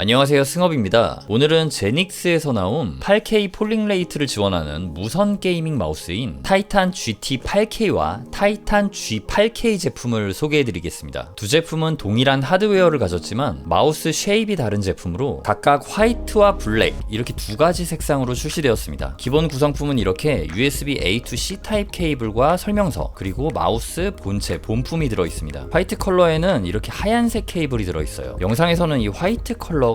안녕하세요, 승업입니다. 오늘은 제닉스에서 나온 8K 폴링 레이트를 지원하는 무선 게이밍 마우스인 타이탄 GT8K와 타이탄 G8K 제품을 소개해드리겠습니다. 두 제품은 동일한 하드웨어를 가졌지만 마우스 쉐입이 다른 제품으로 각각 화이트와 블랙 이렇게 두 가지 색상으로 출시되었습니다. 기본 구성품은 이렇게 USB A to C 타입 케이블과 설명서 그리고 마우스 본체, 본품이 들어있습니다. 화이트 컬러에는 이렇게 하얀색 케이블이 들어있어요. 영상에서는 이 화이트 컬러가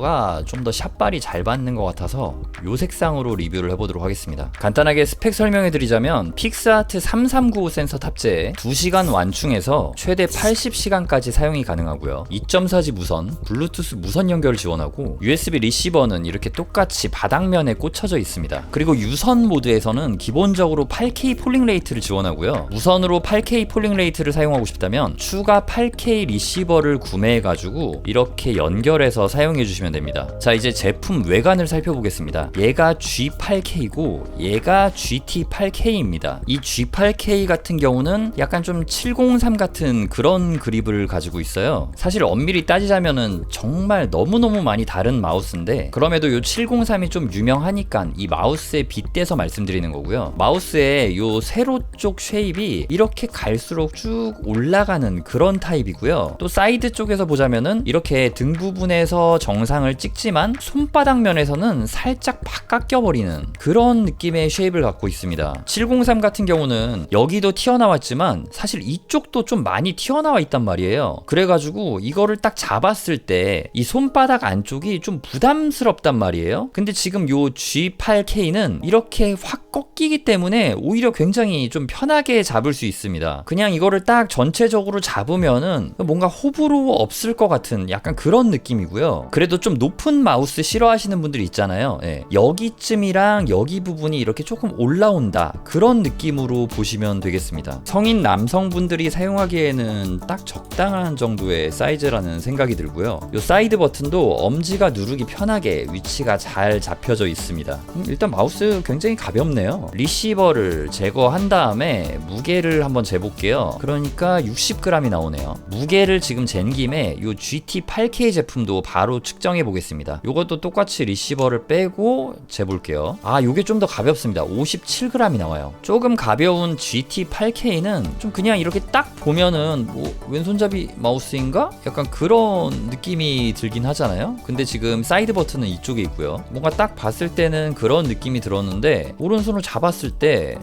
좀 더 샷발이 잘 받는 것 같아서 이 색상으로 리뷰를 해보도록 하겠습니다. 간단하게 스펙 설명해드리자면 픽스아트 3395 센서 탑재에 2시간 완충해서 최대 80시간까지 사용이 가능하고요. 2.4G 무선, 블루투스 무선 연결을 지원하고 USB 리시버는 이렇게 똑같이 바닥면에 꽂혀져 있습니다. 그리고 유선 모드에서는 기본적으로 8K 폴링 레이트를 지원하고요. 무선으로 8K 폴링 레이트를 사용하고 싶다면 추가 8K 리시버를 구매해가지고 이렇게 연결해서 사용해주시면 됩니다. 자, 이제 제품 외관을 살펴보겠습니다. 얘가 G8K고 얘가 GT8K입니다. 이 G8K 같은 경우는 약간 좀 703 같은 그런 그립을 가지고 있어요. 사실 엄밀히 따지자면은 정말 너무너무 많이 다른 마우스인데 그럼에도 이 703이 좀 유명하니까 이 마우스에 빗대서 말씀드리는 거고요. 마우스의 이 세로 쪽 쉐입이 이렇게 갈수록 쭉 올라가는 그런 타입이고요. 또 사이드 쪽에서 보자면은 이렇게 등 부분에서 정상을 찍지만 손바닥 면에서는 살짝 팍 깎여버리는 그런 느낌의 쉐입을 갖고 있습니다. 703 같은 경우는 여기도 튀어나왔지만 사실 이쪽도 좀 많이 튀어나와 있단 말이에요. 그래가지고 이거를 딱 잡았을 때 이 손바닥 안쪽이 좀 부담스럽단 말이에요. 근데 지금 요 G8K는 이렇게 확 꺾이기 때문에 오히려 굉장히 좀 편하게 잡을 수 있습니다. 그냥 이거를 딱 전체적으로 잡으면은 뭔가 호불호 없을 것 같은 약간 그런 느낌이고요. 그래도 좀 높은 마우스 싫어하시는 분들 있잖아요. 예. 여기쯤이랑 여기 부분이 이렇게 조금 올라온다 그런 느낌으로 보시면 되겠습니다. 성인 남성분들이 사용하기에는 딱 적당한 정도의 사이즈라는 생각이 들고요. 이 사이드 버튼도 엄지가 누르기 편하게 위치가 잘 잡혀져 있습니다. 일단 마우스 굉장히 가볍네요. 리시버를 제거한 다음에 무게를 한번 재볼게요. 그러니까 60g이 나오네요. 무게를 지금 잰 김에 이 GT8K 제품도 바로 측정해 보겠습니다. 이것도 똑같이 리시버를 빼고 재볼게요. 요게 좀 더 가볍습니다. 57g이 나와요. 조금 가벼운 GT8K는 좀 그냥 이렇게 딱 보면은 뭐 왼손잡이 마우스인가? 약간 그런 느낌이 들긴 하잖아요. 근데 지금 사이드 버튼은 이쪽에 있고요. 뭔가 딱 봤을 때는 그런 느낌이 들었는데 오른손으로 잡았을 때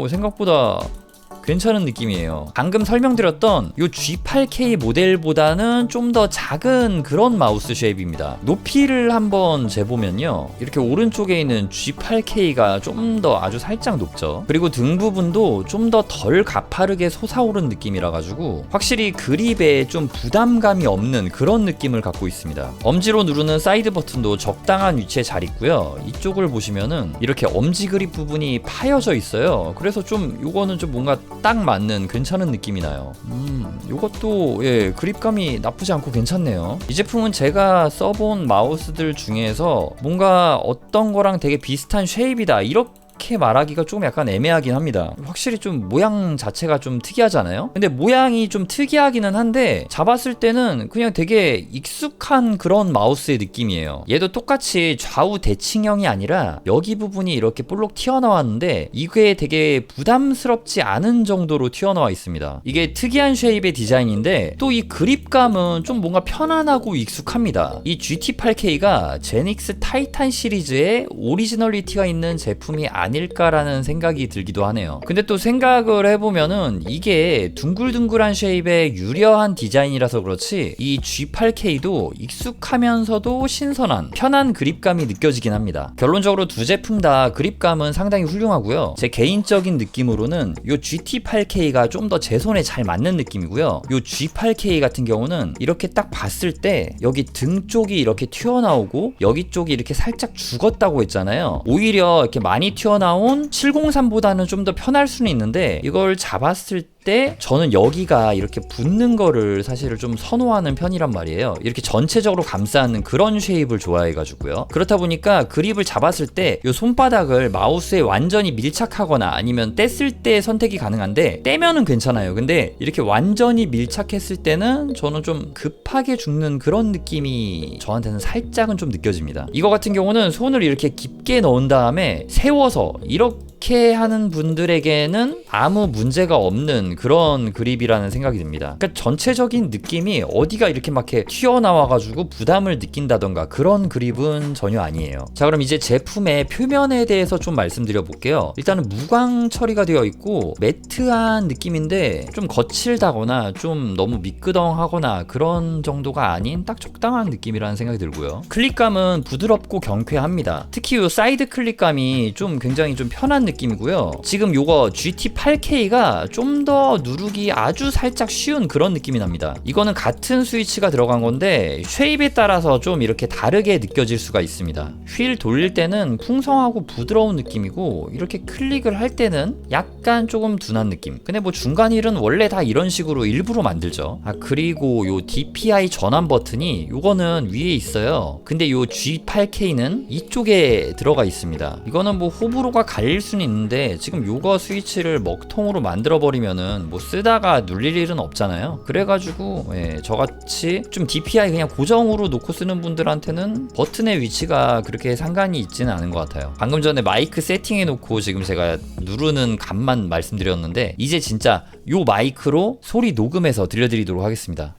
생각보다 괜찮은 느낌이에요. 방금 설명드렸던 이 G8K 모델보다는 좀 더 작은 그런 마우스 쉐입입니다. 높이를 한번 재보면요. 이렇게 오른쪽에 있는 G8K가 좀 더 아주 살짝 높죠. 그리고 등 부분도 좀 더 덜 가파르게 솟아오른 느낌이라 가지고 확실히 그립에 좀 부담감이 없는 그런 느낌을 갖고 있습니다. 엄지로 누르는 사이드 버튼도 적당한 위치에 잘 있고요. 이쪽을 보시면은 이렇게 엄지 그립 부분이 파여져 있어요. 그래서 좀 요거는 좀 뭔가 딱 맞는 괜찮은 느낌이 나요. 요것도 그립감이 나쁘지 않고 괜찮네요. 이 제품은 제가 써본 마우스들 중에서 뭔가 어떤 거랑 되게 비슷한 쉐입이다 이렇게 말하기가 조금 약간 애매하긴 합니다. 확실히 좀 모양 자체가 좀 특이하잖아요. 근데 모양이 좀 특이하기는 한데 잡았을 때는 그냥 되게 익숙한 그런 마우스의 느낌이에요. 얘도 똑같이 좌우 대칭형이 아니라 여기 부분이 이렇게 볼록 튀어나왔는데 이게 되게 부담스럽지 않은 정도로 튀어나와 있습니다. 이게 특이한 쉐입의 디자인인데 또 이 그립감은 좀 뭔가 편안하고 익숙합니다. 이 GT8K가 제닉스 타이탄 시리즈의 오리지널리티가 있는 제품이 아닐까라는 생각이 들기도 하네요. 근데 또 생각을 해보면은 이게 둥글둥글한 쉐입의 유려한 디자인이라서 그렇지 이 G8K도 익숙하면서도 신선한 편한 그립감이 느껴지긴 합니다. 결론적으로 두 제품 다 그립감은 상당히 훌륭하고요. 제 개인적인 느낌으로는 이 GT8K가 좀 더 제 손에 잘 맞는 느낌이고요. 이 G8K 같은 경우는 이렇게 딱 봤을 때 여기 등 쪽이 이렇게 튀어나오고 여기 쪽이 이렇게 살짝 죽었다고 했잖아요. 오히려 이렇게 많이 튀어나온 703보다는 좀 더 편할 수는 있는데 이걸 잡았을 때 저는 여기가 이렇게 붙는 거를 사실을 좀 선호하는 편이란 말이에요. 이렇게 전체적으로 감싸는 그런 쉐입을 좋아해가지고요. 그렇다 보니까 그립을 잡았을 때 이 손바닥을 마우스에 완전히 밀착하거나 아니면 뗐을 때 선택이 가능한데, 떼면은 괜찮아요. 근데 이렇게 완전히 밀착했을 때는 저는 좀 급하게 죽는 그런 느낌이 저한테는 살짝은 좀 느껴집니다. 이거 같은 경우는 손을 이렇게 깊게 넣은 다음에 세워서 이렇게 하는 분들에게는 아무 문제가 없는 그런 그립이라는 생각이 듭니다. 그러니까 전체적인 느낌이 어디가 이렇게 막 이렇게 튀어나와가지고 부담을 느낀다던가 그런 그립은 전혀 아니에요. 자, 그럼 이제 제품의 표면에 대해서 좀 말씀드려 볼게요. 일단은 무광 처리가 되어 있고 매트한 느낌인데 좀 거칠다거나 좀 너무 미끄덩하거나 그런 정도가 아닌 딱 적당한 느낌이라는 생각이 들고요. 클릭감은 부드럽고 경쾌합니다. 특히 이 사이드 클릭감이 좀 굉장히 좀 편한 느낌이고요. 지금 요거 GT8K가 좀 더 누르기 아주 살짝 쉬운 그런 느낌이 납니다. 이거는 같은 스위치가 들어간 건데 쉐입에 따라서 좀 이렇게 다르게 느껴질 수가 있습니다. 휠 돌릴 때는 풍성하고 부드러운 느낌이고 이렇게 클릭을 할 때는 약간 조금 둔한 느낌. 근데 뭐 중간 휠은 원래 다 이런 식으로 일부러 만들죠. 아, 그리고 요 DPI 전환 버튼이 요거는 위에 있어요. 근데 요 G8K는 이쪽에 들어가 있습니다. 이거는 뭐 호불호가 갈릴 수는 있는데 지금 요거 스위치를 먹통으로 만들어 버리면은 뭐 쓰다가 눌릴 일은 없잖아요. 그래가지고 저같이 좀 DPI 그냥 고정으로 놓고 쓰는 분들한테는 버튼의 위치가 그렇게 상관이 있지는 않은 것 같아요. 방금 전에 마이크 세팅해 놓고 지금 제가 누르는 감만 말씀드렸는데 이제 진짜 요 마이크로 소리 녹음해서 들려드리도록 하겠습니다.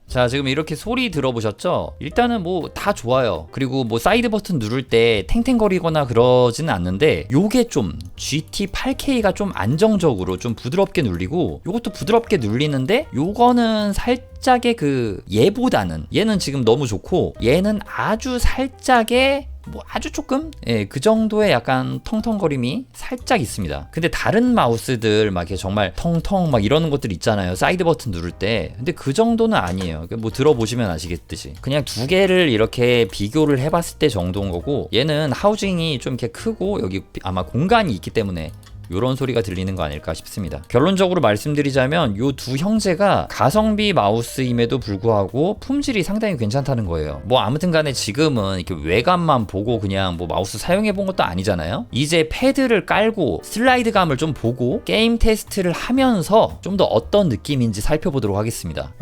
자, 지금 이렇게 소리 들어보셨죠? 일단은 뭐 다 좋아요. 그리고 뭐 사이드 버튼 누를 때 탱탱거리거나 그러지는 않는데 요게 좀 GT8K가 좀 안정적으로 좀 부드럽게 눌리고 요것도 부드럽게 눌리는데 요거는 살짝의 그 얘보다는 얘는 지금 너무 좋고 얘는 아주 살짝의 뭐 아주 조금 그 정도의 약간 텅텅거림이 살짝 있습니다. 근데 다른 마우스들 막 이렇게 정말 텅텅 막 이러는 것들 있잖아요. 사이드 버튼 누를 때. 근데 그 정도는 아니에요. 뭐 들어보시면 아시겠듯이 그냥 두 개를 이렇게 비교를 해봤을 때 정도인 거고, 얘는 하우징이 좀 이렇게 크고 여기 아마 공간이 있기 때문에 요런 소리가 들리는 거 아닐까 싶습니다. 결론적으로 말씀드리자면 요 두 형제가 가성비 마우스임에도 불구하고 품질이 상당히 괜찮다는 거예요. 뭐 아무튼 간에 지금은 이렇게 외관만 보고 그냥 뭐 마우스 사용해 본 것도 아니잖아요. 이제 패드를 깔고 슬라이드감을 좀 보고 게임 테스트를 하면서 좀 더 어떤 느낌인지 살펴보도록 하겠습니다.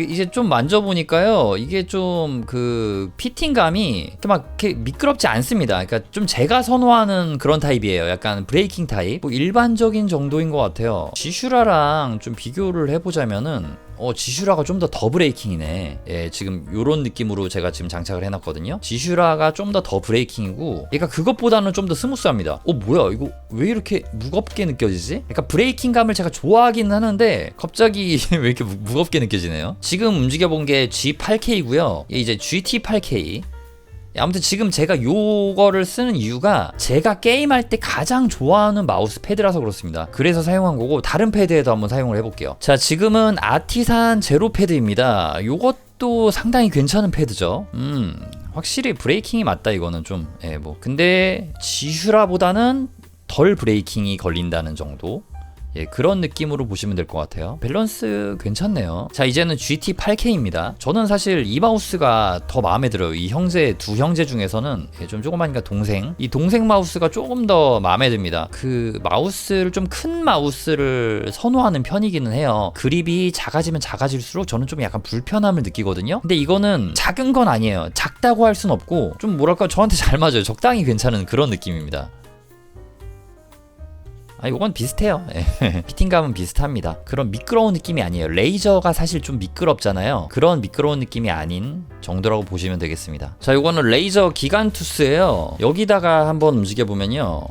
이제 좀 만져보니까요, 이게 좀 그 피팅감이 이렇게 막 이렇게 미끄럽지 않습니다. 그러니까 좀 제가 선호하는 그런 타입이에요. 약간 브레이킹 타입. 뭐 일반적인 정도인 것 같아요. 지슈라랑 좀 비교를 해보자면은 지슈라가 좀 더 브레이킹이네. 예, 지금 요런 느낌으로 제가 지금 장착을 해놨거든요. 지슈라가 좀 더 브레이킹이고 얘가 그것보다는 좀 더 스무스합니다. 뭐야 이거 왜 이렇게 무겁게 느껴지지? 그러니까 브레이킹감을 제가 좋아하긴 하는데 갑자기 왜 이렇게 무겁게 느껴지네요. 지금 움직여본 게 G8K고요. 이제 GT8K. 아무튼 지금 제가 요거를 쓰는 이유가 제가 게임할 때 가장 좋아하는 마우스 패드라서 그렇습니다. 그래서 사용한 거고, 다른 패드에도 한번 사용을 해볼게요. 자, 지금은 아티산 제로 패드입니다. 요것도 상당히 괜찮은 패드죠. 확실히 브레이킹이 맞다 이거는 좀. 뭐 근데 지슈라보다는 덜 브레이킹이 걸린다는 정도? 그런 느낌으로 보시면 될 것 같아요. 밸런스 괜찮네요. 자, 이제는 GT8K입니다. 저는 사실 이 마우스가 더 마음에 들어요. 이 두 형제 중에서는 좀 조그마니까 이 동생 마우스가 조금 더 마음에 듭니다. 그 마우스를 좀 큰 마우스를 선호하는 편이기는 해요. 그립이 작아지면 작아질수록 저는 좀 약간 불편함을 느끼거든요. 근데 이거는 작은 건 아니에요. 작다고 할 순 없고 좀 뭐랄까 저한테 잘 맞아요. 적당히 괜찮은 그런 느낌입니다. 이건 비슷해요. 피팅감은 비슷합니다. 그런 미끄러운 느낌이 아니에요. 레이저가 사실 좀 미끄럽잖아요. 그런 미끄러운 느낌이 아닌 정도라고 보시면 되겠습니다. 자, 이거는 레이저 기간투스예요. 여기다가 한번 움직여 보면요.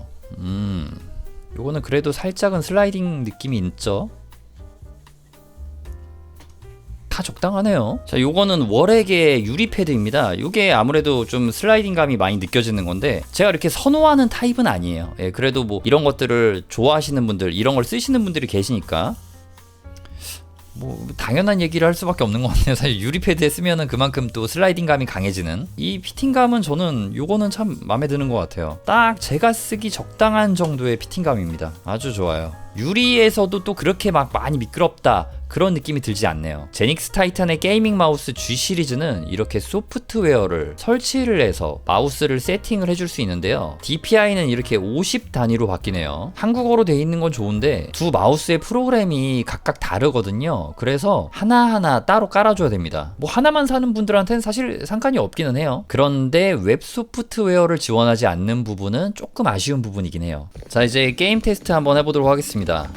이거는 그래도 살짝은 슬라이딩 느낌이 있죠. 다 적당하네요. 자, 요거는 월액의 유리 패드입니다. 요게 아무래도 좀 슬라이딩감이 많이 느껴지는 건데 제가 이렇게 선호하는 타입은 아니에요. 예, 그래도 뭐 이런 것들을 좋아하시는 분들, 이런 걸 쓰시는 분들이 계시니까 뭐 당연한 얘기를 할 수밖에 없는 것 같네요. 사실 유리 패드에 쓰면은 그만큼 또 슬라이딩감이 강해지는 이 피팅감은 저는 요거는 참 마음에 드는 것 같아요. 딱 제가 쓰기 적당한 정도의 피팅감입니다. 아주 좋아요. 유리에서도 또 그렇게 막 많이 미끄럽다 그런 느낌이 들지 않네요. 제닉스 타이탄의 게이밍 마우스 G 시리즈는 이렇게 소프트웨어를 설치를 해서 마우스를 세팅을 해줄 수 있는데요. DPI는 이렇게 50 단위로 바뀌네요. 한국어로 돼 있는 건 좋은데 두 마우스의 프로그램이 각각 다르거든요. 그래서 하나하나 따로 깔아줘야 됩니다. 뭐 하나만 사는 분들한테는 사실 상관이 없기는 해요. 그런데 웹 소프트웨어를 지원하지 않는 부분은 조금 아쉬운 부분이긴 해요. 자, 이제 게임 테스트 한번 해보도록 하겠습니다.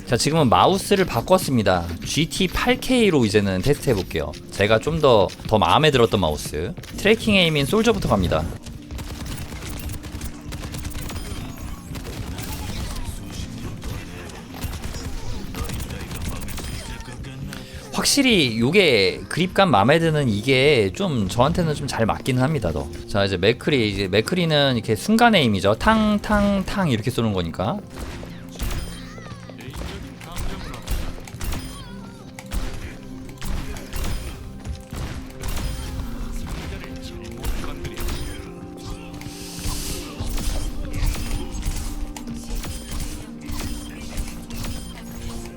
자, 지금은 마우스를 바꿨습니다. GT8K로 이제는 테스트 해볼게요. 제가 좀 더 마음에 들었던 마우스. 트래킹 에임인 솔저부터 갑니다. 확실히 요게 그립감 마음에 드는 이게 좀 저한테는 좀 잘 맞기는 합니다. 더. 자, 이제 맥크리는 이렇게 순간 에임이죠. 탕탕탕 이렇게 쏘는 거니까.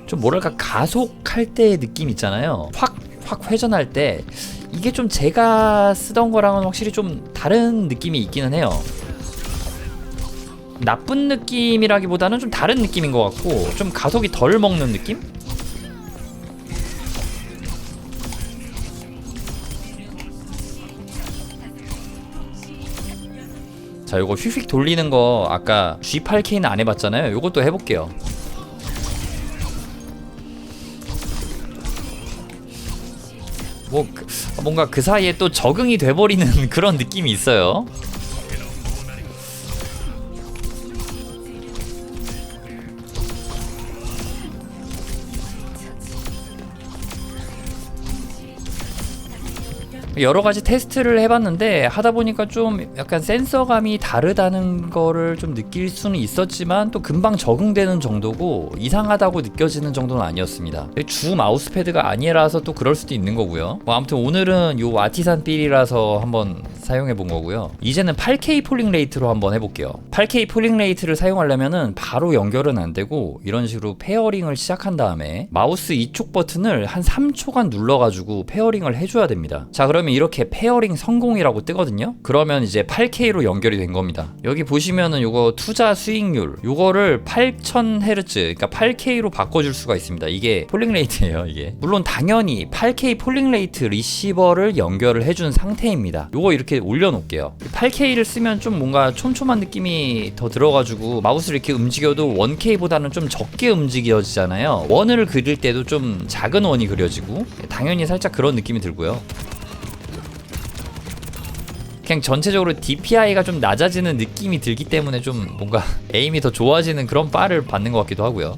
좀 뭐랄까 가속할 때의 느낌 있잖아요. 확 회전할 때 이게 좀 제가 쓰던 거랑은 확실히 좀 다른 느낌이 있기는 해요. 나쁜 느낌이라기보다는 좀 다른 느낌인 것 같고 좀 가속이 덜 먹는 느낌? 자, 요거 휙휙 돌리는 거 아까 G8K는 안 해봤잖아요. 요것도 해볼게요. 뭐 뭔가 그 사이에 또 적응이 돼버리는 그런 느낌이 있어요. 여러 가지 테스트를 해봤는데 하다 보니까 좀 약간 센서감이 다르다는 거를 좀 느낄 수는 있었지만 또 금방 적응되는 정도고 이상하다고 느껴지는 정도는 아니었습니다. 주 마우스패드가 아니라서 또 그럴 수도 있는 거고요. 뭐 아무튼 오늘은 요 아티산 필이라서 한번 사용해 본 거고요. 이제는 8K 폴링 레이트로 한번 해볼게요. 8K 폴링 레이트를 사용하려면은 바로 연결은 안 되고 이런 식으로 페어링을 시작한 다음에 마우스 이쪽 버튼을 한 3초간 눌러가지고 페어링을 해줘야 됩니다. 자, 그러면 이렇게 페어링 성공이라고 뜨거든요. 그러면 이제 8K로 연결이 된 겁니다. 여기 보시면은 요거 투자 수익률 요거를 8000Hz 그러니까 8K로 바꿔줄 수가 있습니다. 이게 폴링 레이트예요. 이게 물론 당연히 8K 폴링 레이트 리시버를 연결을 해준 상태입니다. 요거 이렇게 올려놓을게요. 8K를 쓰면 좀 뭔가 촘촘한 느낌이 더 들어가지고 마우스를 이렇게 움직여도 1K보다는 좀 적게 움직여지잖아요. 원을 그릴 때도 좀 작은 원이 그려지고 당연히 살짝 그런 느낌이 들고요. 그냥 전체적으로 DPI가 좀 낮아지는 느낌이 들기 때문에 좀 뭔가 에임이 더 좋아지는 그런 바를 받는 것 같기도 하고요.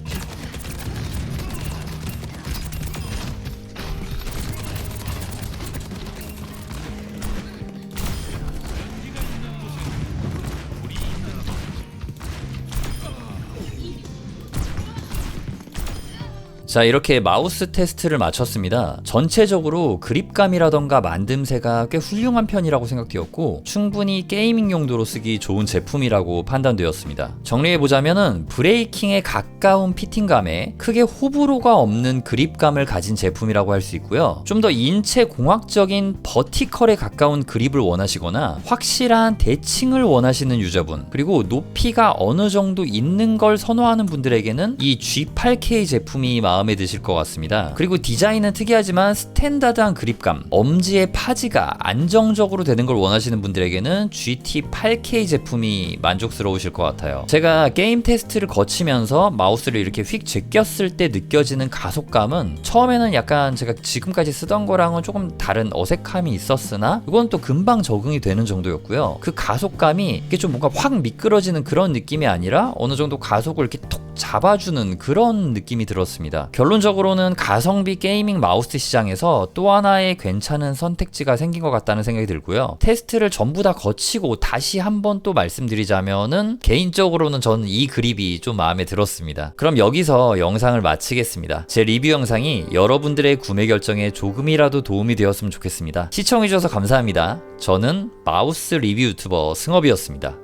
자, 이렇게 마우스 테스트를 마쳤습니다. 전체적으로 그립감이라던가 만듦새가 꽤 훌륭한 편이라고 생각되었고 충분히 게이밍 용도로 쓰기 좋은 제품이라고 판단되었습니다. 정리해보자면은 브레이킹에 가까운 피팅감에 크게 호불호가 없는 그립감을 가진 제품이라고 할 수 있고요. 좀 더 인체 공학적인 버티컬에 가까운 그립을 원하시거나 확실한 대칭을 원하시는 유저분, 그리고 높이가 어느 정도 있는 걸 선호하는 분들에게는 이 G8K 제품이 마음에 마음에 드실 것 같습니다. 그리고 디자인은 특이하지만 스탠다드한 그립감, 엄지의 파지가 안정적으로 되는 걸 원하시는 분들에게는 GT8K 제품이 만족스러우실 것 같아요. 제가 게임 테스트를 거치면서 마우스를 이렇게 휙 제꼈을 때 느껴지는 가속감은 처음에는 약간 제가 지금까지 쓰던 거랑은 조금 다른 어색함이 있었으나 이건 또 금방 적응이 되는 정도였고요. 그 가속감이 이게 좀 뭔가 확 미끄러지는 그런 느낌이 아니라 어느 정도 가속을 이렇게 톡 잡아주는 그런 느낌이 들었습니다. 결론적으로는 가성비 게이밍 마우스 시장에서 또 하나의 괜찮은 선택지가 생긴 것 같다는 생각이 들고요. 테스트를 전부 다 거치고 다시 한번 또 말씀드리자면은 개인적으로는 저는 이 그립이 좀 마음에 들었습니다. 그럼 여기서 영상을 마치겠습니다. 제 리뷰 영상이 여러분들의 구매 결정에 조금이라도 도움이 되었으면 좋겠습니다. 시청해주셔서 감사합니다. 저는 마우스 리뷰 유튜버 승업이었습니다.